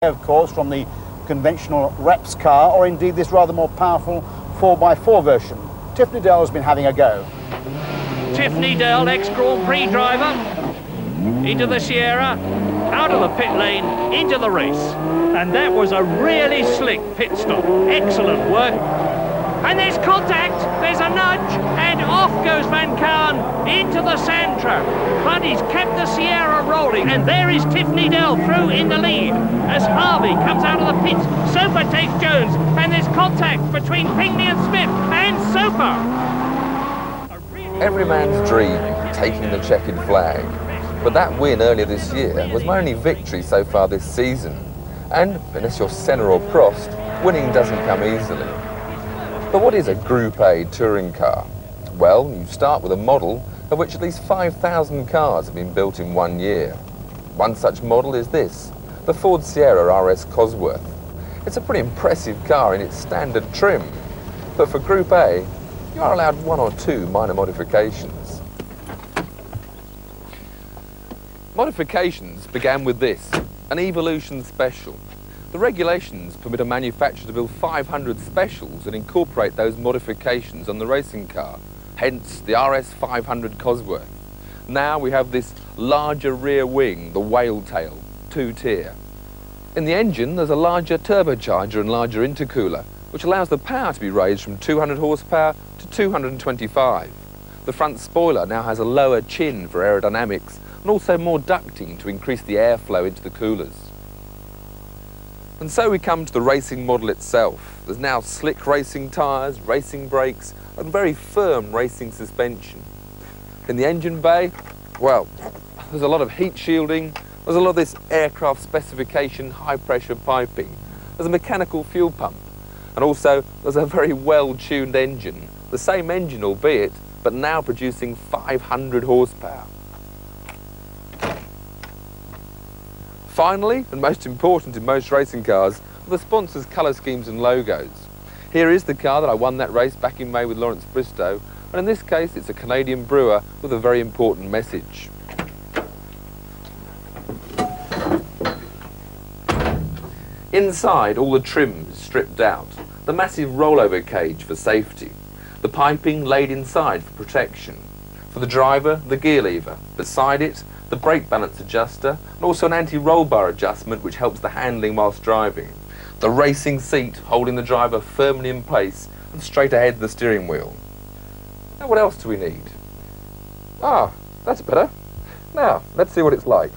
of course, from the conventional Reps car, or indeed this rather more powerful 4x4 version. Tiffany Dell has been having a go. Tiffany Dell, ex-Grand Prix driver, into the Sierra, out of the pit lane, into the race. And that was a really slick pit stop. Excellent work. And there's contact, there's a nudge, and off goes Van Caan into the sand trap. But he's kept the Sierra rolling, and there is Tiffany Dell through in the lead as Harvey comes out of the pits. Soper takes Jones, and there's contact between Pinckney and Smith, and Soper. Every man's dream, taking the checkered flag. But that win earlier this year was my only victory so far this season. And unless you're Senna or Prost, winning doesn't come easily. But what is a Group A touring car? Well, you start with a model of which at least 5,000 cars have been built in 1 year. One such model is this, the Ford Sierra RS Cosworth. It's a pretty impressive car in its standard trim, but for Group A, you are allowed 1 or 2 minor modifications. Modifications began with this, an Evolution Special. The regulations permit a manufacturer to build 500 specials and incorporate those modifications on the racing car, hence the RS 500 Cosworth. Now we have this larger rear wing, the whale tail, 2-tier. In the engine there's a larger turbocharger and larger intercooler, which allows the power to be raised from 200 horsepower to 225. The front spoiler now has a lower chin for aerodynamics and also more ducting to increase the airflow into the coolers. And so we come to the racing model itself. There's now slick racing tyres, racing brakes, and very firm racing suspension. In the engine bay, well, there's a lot of heat shielding, there's a lot of this aircraft specification high pressure piping, there's a mechanical fuel pump, and also there's a very well-tuned engine. The same engine albeit, but now producing 500 horsepower. Finally, and most important in most racing cars, are the sponsors' colour schemes and logos. Here is the car that I won that race back in May with Lawrence Bristow, and in this case it's a Canadian brewer with a very important message. Inside, all the trim is stripped out, the massive rollover cage for safety, the piping laid inside for protection. For the driver, the gear lever, beside it, the brake balance adjuster, and also an anti-roll bar adjustment which helps the handling whilst driving. The racing seat holding the driver firmly in place, and straight ahead the steering wheel. Now what else do we need? Ah, that's better. Now, let's see what it's like.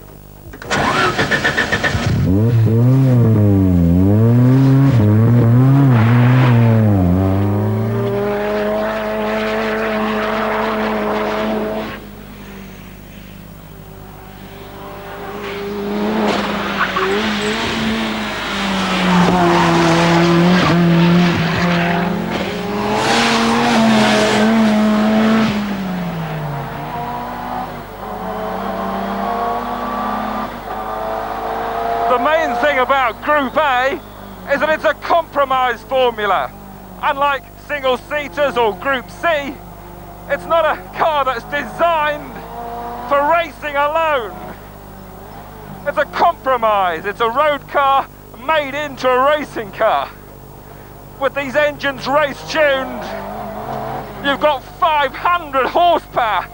The main thing about Group A is that it's a compromise formula. Unlike single-seaters or Group C, it's not a car that's designed for racing alone. It's a compromise. It's a road car made into a racing car. With these engines race-tuned, you've got 500 horsepower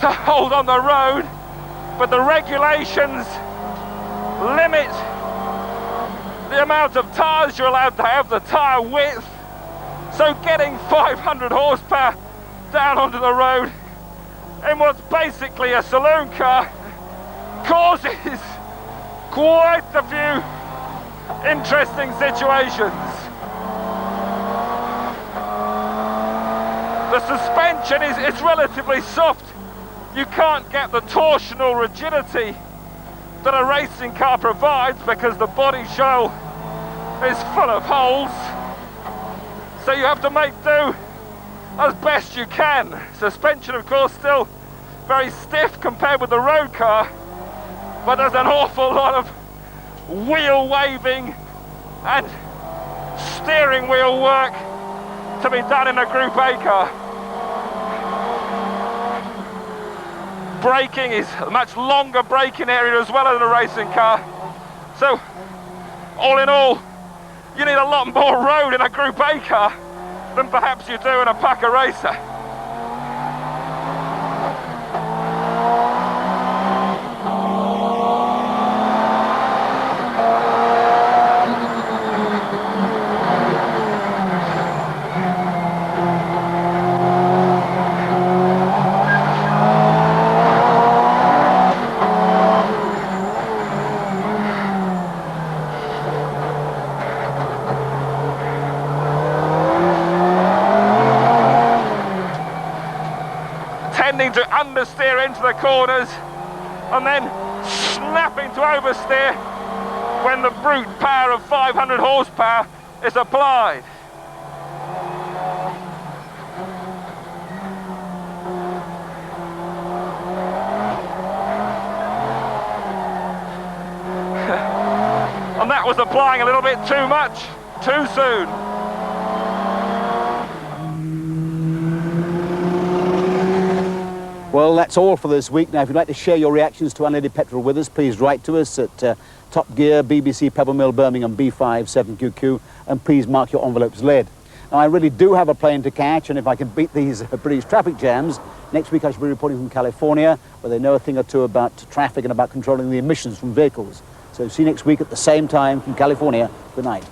to hold on the road, but the regulations limit the amount of tyres you're allowed to have, the tyre width. So getting 500 horsepower down onto the road in what's basically a saloon car causes quite a few interesting situations. The suspension is relatively soft. You can't get the torsional rigidity that a racing car provides because the body shell is full of holes. So you have to make do as best you can. Suspension, of course, still very stiff compared with the road car, but there's an awful lot of wheel waving and steering wheel work to be done in a Group A car. braking is a much longer braking area as well as in a racing car. So All in all, you need a lot more road in a Group A car than perhaps you do in a Packer Racer. Tending to understeer into the corners and then snapping to oversteer when the brute power of 500 horsepower is applied. And that was applying a little bit too much, too soon. Well, that's all for this week. Now, if you'd like to share your reactions to Unleaded Petrol with us, please write to us at Top Gear, BBC Pebble Mill, Birmingham, B57QQ, and please mark your envelopes lead. Now, I really do have a plane to catch, and if I can beat these British traffic jams, next week I shall be reporting from California, where they know a thing or two about traffic and about controlling the emissions from vehicles. So see you next week at the same time from California. Good night.